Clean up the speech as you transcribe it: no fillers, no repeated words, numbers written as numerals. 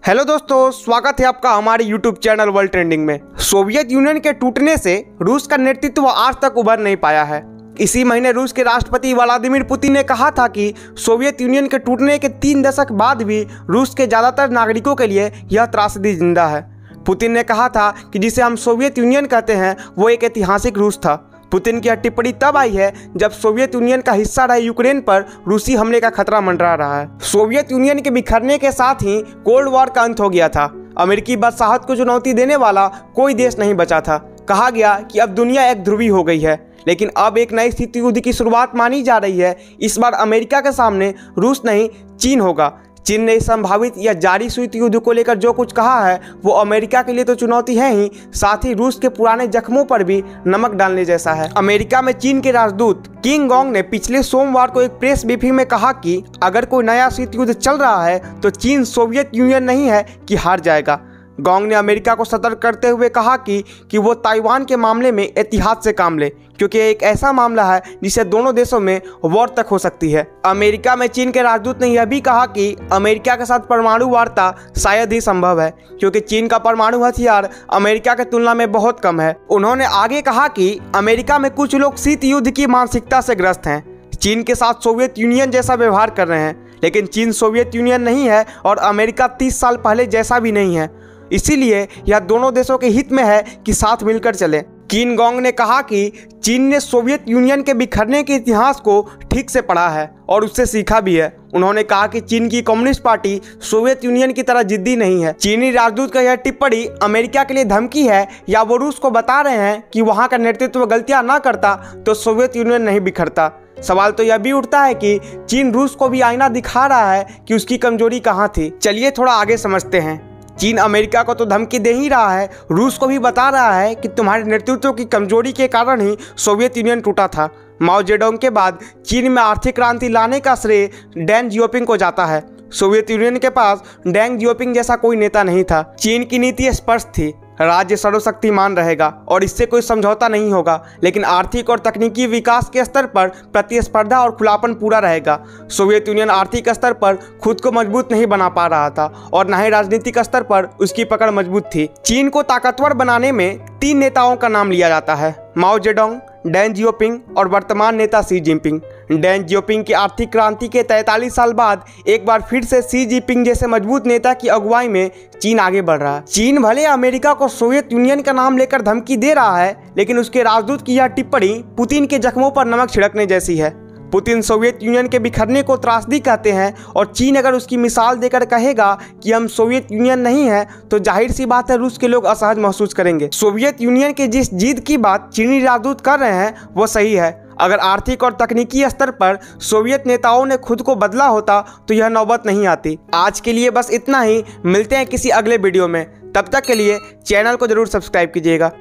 Hello दोस्तों, स्वागत है आपका हमारे यूट्यूब चैनल वर्ल्ड ट्रेंडिंग में। सोवियत यूनियन के टूटने से रूस का नेतृत्व आज तक उभर नहीं पाया है। इसी महीने रूस के राष्ट्रपति व्लादिमीर पुतिन ने कहा था कि सोवियत यूनियन के टूटने के 3 दशक बाद भी रूस के ज़्यादातर नागरिकों के लिए यह त्रासदी जिंदा है। पुतिन ने कहा था कि जिसे हम सोवियत यूनियन कहते हैं वो एक ऐतिहासिक रूस था। पुतिन की यह टिप्पणी तब आई है जब सोवियत यूनियन का हिस्सा रहे यूक्रेन पर रूसी हमले का खतरा मंडरा रहा है। सोवियत यूनियन के बिखरने के साथ ही कोल्ड वॉर का अंत हो गया था। अमेरिकी बादशाहत को चुनौती देने वाला कोई देश नहीं बचा था। कहा गया कि अब दुनिया एक ध्रुवी हो गई है, लेकिन अब एक नई स्थिति युद्ध की शुरुआत मानी जा रही है। इस बार अमेरिका के सामने रूस नहीं चीन होगा। चीन ने संभावित या जारी शीत युद्ध को लेकर जो कुछ कहा है वो अमेरिका के लिए तो चुनौती है ही, साथ ही रूस के पुराने जख्मों पर भी नमक डालने जैसा है। अमेरिका में चीन के राजदूत किंग गोंग ने पिछले सोमवार को एक प्रेस ब्रीफिंग में कहा कि अगर कोई नया शीत युद्ध चल रहा है तो चीन सोवियत यूनियन नहीं है कि हार जाएगा। गोंग ने अमेरिका को सतर्क करते हुए कहा कि वो ताइवान के मामले में एहतियात से काम ले, क्योंकि एक ऐसा मामला है जिससे दोनों देशों में वॉर तक हो सकती है। अमेरिका में चीन के राजदूत ने यह भी कहा कि अमेरिका के साथ परमाणु वार्ता शायद ही संभव है, क्योंकि चीन का परमाणु हथियार अमेरिका की तुलना में बहुत कम है। उन्होंने आगे कहा कि अमेरिका में कुछ लोग शीत युद्ध की मानसिकता से ग्रस्त हैं, चीन के साथ सोवियत यूनियन जैसा व्यवहार कर रहे हैं, लेकिन चीन सोवियत यूनियन नहीं है और अमेरिका 30 साल पहले जैसा भी नहीं है। इसीलिए यह दोनों देशों के हित में है कि साथ मिलकर चलें। किंग गोंग ने कहा कि चीन ने सोवियत यूनियन के बिखरने के इतिहास को ठीक से पढ़ा है और उससे सीखा भी है। उन्होंने कहा कि चीन की कम्युनिस्ट पार्टी सोवियत यूनियन की तरह जिद्दी नहीं है। चीनी राजदूत का यह टिप्पणी अमेरिका के लिए धमकी है या वो रूस को बता रहे हैं कि वहाँ का नेतृत्व गलतियाँ ना करता तो सोवियत यूनियन नहीं बिखरता। सवाल तो यह भी उठता है कि चीन रूस को भी आईना दिखा रहा है कि उसकी कमजोरी कहाँ थी। चलिए थोड़ा आगे समझते हैं। चीन अमेरिका को तो धमकी दे ही रहा है, रूस को भी बता रहा है कि तुम्हारे नेतृत्व की कमजोरी के कारण ही सोवियत यूनियन टूटा था। माओ जेडोंग के बाद चीन में आर्थिक क्रांति लाने का श्रेय डेंग जियोपिंग को जाता है। सोवियत यूनियन के पास डेंग जियोपिंग जैसा कोई नेता नहीं था। चीन की नीति स्पष्ट थी, राज्य सर्वशक्तिमान रहेगा और इससे कोई समझौता नहीं होगा, लेकिन आर्थिक और तकनीकी विकास के स्तर पर प्रतिस्पर्धा और खुलापन पूरा रहेगा। सोवियत यूनियन आर्थिक स्तर पर खुद को मजबूत नहीं बना पा रहा था और न ही राजनीतिक स्तर पर उसकी पकड़ मजबूत थी। चीन को ताकतवर बनाने में 3 नेताओं का नाम लिया जाता है, माओ जेडोंग, डेंग जियोपिंग और वर्तमान नेता शी जिनपिंग। डेंग जियोपिंग की आर्थिक क्रांति के 43 साल बाद एक बार फिर से शी जिनपिंग जैसे मजबूत नेता की अगुवाई में चीन आगे बढ़ रहा है। चीन भले अमेरिका को सोवियत यूनियन का नाम लेकर धमकी दे रहा है, लेकिन उसके राजदूत की यह टिप्पणी पुतिन के जख्मों पर नमक छिड़कने जैसी है। पुतिन सोवियत यूनियन के बिखरने को त्रासदी कहते हैं और चीन अगर उसकी मिसाल देकर कहेगा कि हम सोवियत यूनियन नहीं है तो जाहिर सी बात है रूस के लोग असहज महसूस करेंगे। सोवियत यूनियन के जिस जिद की बात चीनी राजदूत कर रहे हैं वो सही है। अगर आर्थिक और तकनीकी स्तर पर सोवियत नेताओं ने खुद को बदला होता तो यह नौबत नहीं आती। आज के लिए बस इतना ही, मिलते हैं किसी अगले वीडियो में। तब तक के लिए चैनल को जरूर सब्सक्राइब कीजिएगा।